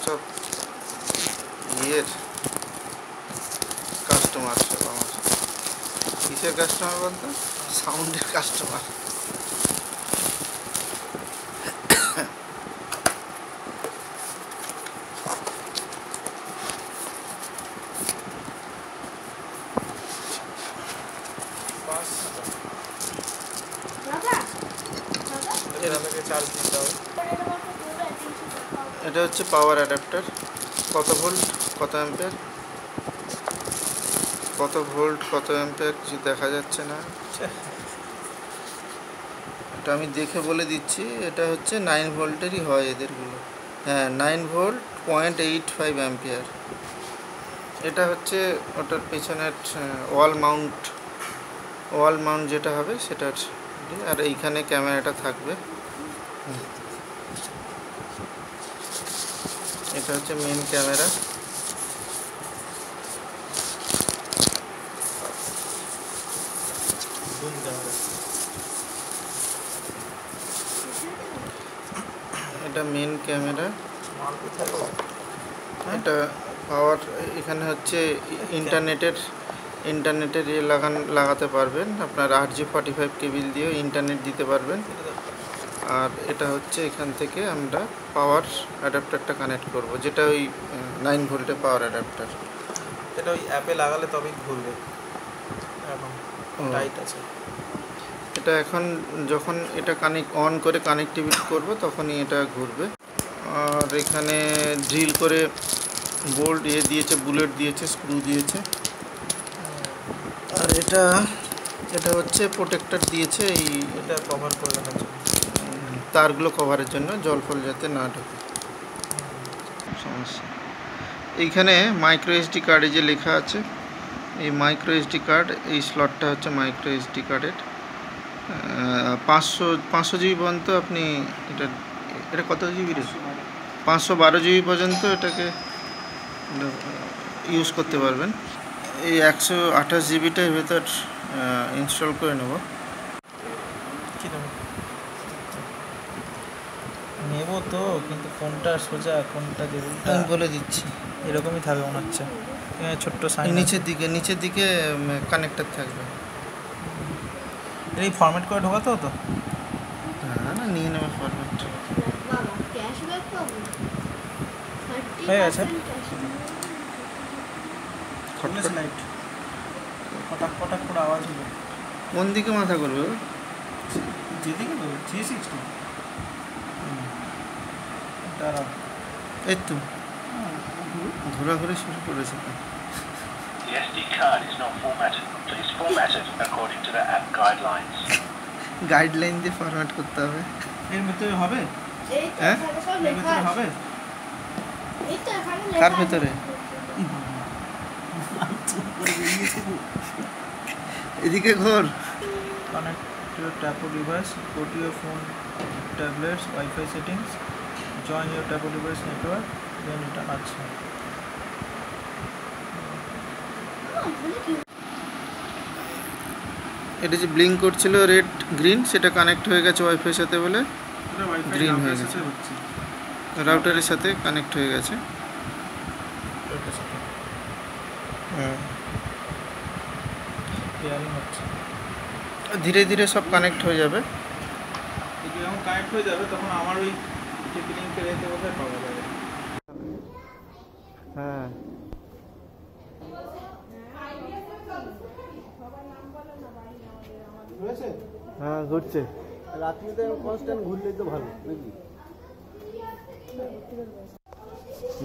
সব ইয়ের কাস্টমার, সব আমার। কিসের কাস্টমার বলতো? সাউন্ডের কাস্টমার। এটা হচ্ছে পাওয়ার অ্যাডাপ্টার। কত ভোল্ট কত অ্যাম্পিয়ার, কত ভোল্ট কত অ্যাম্পিয়ার কিছু দেখা যাচ্ছে না। এটা আমি দেখে বলে দিচ্ছি, এটা হচ্ছে 9 ভোল্টেরই হয় এদেরগুলো। হ্যাঁ, 9 ভোল্ট 0.85 অ্যাম্পিয়ার। এটা হচ্ছে ওটার পেছনের ওয়াল মাউন্ট যেটা হবে সেটার। আর এইখানে ক্যামেরাটা থাকবে। এটা হচ্ছে মেন ক্যামেরা। এটা মেন ক্যামেরা। এটা পাওয়ার, এখানে হচ্ছে ইন্টারনেটের ইয়ে লাগাতে পারবেন আপনার। 8G45 কেবল দিয়েও ইন্টারনেট দিতে পারবেন। আর এটা হচ্ছে এখান থেকে আমরা পাওয়ার অ্যাডাপ্টারটা কানেক্ট করব, যেটা ওই 9 ভোল্টের পাওয়ার অ্যাডাপ্টার। এটা ওই অ্যাপে লাগালে তবেই ঘুরবে। এখন টাইট আছে এটা। এখন যখন এটা অন করে কানেক্টিভিটি করব তখনই এটা ঘুরবে। আর এখানে ড্রিল করে বোল্ট দিয়েছে, বুলেট দিয়েছে, স্ক্রু দিয়েছে। আর এটা হচ্ছে প্রোটেক্টর দিয়েছে, এটা কভার করে রাখার জন্য, তারগুলো কভারের জন্য, জল ফল যাতে না ঢোকে। সমস্যা এইখানে মাইক্রো এসডি কার্ডে যে লেখা আছে, এই মাইক্রো এসডি কার্ড, এই স্লটটা হচ্ছে মাইক্রো এসডি কার্ডের। 500 জিবি পর্যন্ত আপনি এটা কত জিবি রে? 512 জিবি পর্যন্ত এটাকে ইউজ করতে পারবেন। এই 128 জিবিটার ভেতর ইনস্টল করে নেব। নেব তো, কিন্তু কোনটা সোজা কোনটা দেবো আমি বলে দিচ্ছি। এরকমই থাকবে মনে হচ্ছে। ছোট্ট সাইন নিচের দিকে কানেক্টর থাকবে। এই ফরম্যাট করে ঢোকাতে হতো? না, নিয়ে নেবে ফরম্যাট। হয়ে গেছে। লাইট পটাক পটাক করে আওয়াজ হলো। কোন দিকে মাথা করবে? যেদিকে তো 360 এই তো ঘোরাঘুরি শুরু করেছে। The SD card is not formatted. Please format it according to the app guidelines. Guideline দিয়ে ফরম্যাট করতে হবে। এর ভিতরে হবে? হ্যাঁ, এর ভিতরে হবে। কার ভিতরে? এদিকে ঘোর। Connect to your Tapo device. Go to your phone, tablets, Wi-Fi settings. Join your Tapo device network. Then এটা আছে। এটা যে ব্লিঙ্ক করছিল রেড গ্রিন, সেটা কানেক্ট হয়ে গেছে ওয়াইফাই সাথে বলে গ্রিন হয়ে গেছে। রাউটারের সাথে কানেক্ট হয়ে গেছে। ধীরে ধীরে সব কানেক্ট হয়ে যাবে। যখন কানেক্ট হয়ে যাবে তখন আমার ওই লিঙ্কের এতে কোথায় পাওয়া যাবে? হ্যাঁ, হ্যাঁ ঘুরছে। রাত্রিতে কনস্ট্যান্ট ঘুরলেই তো ভালো নাকি?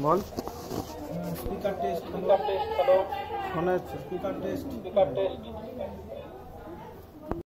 বল। স্পিকার টেস্ট, হ্যালো শোনা যাচ্ছে? Speaker test.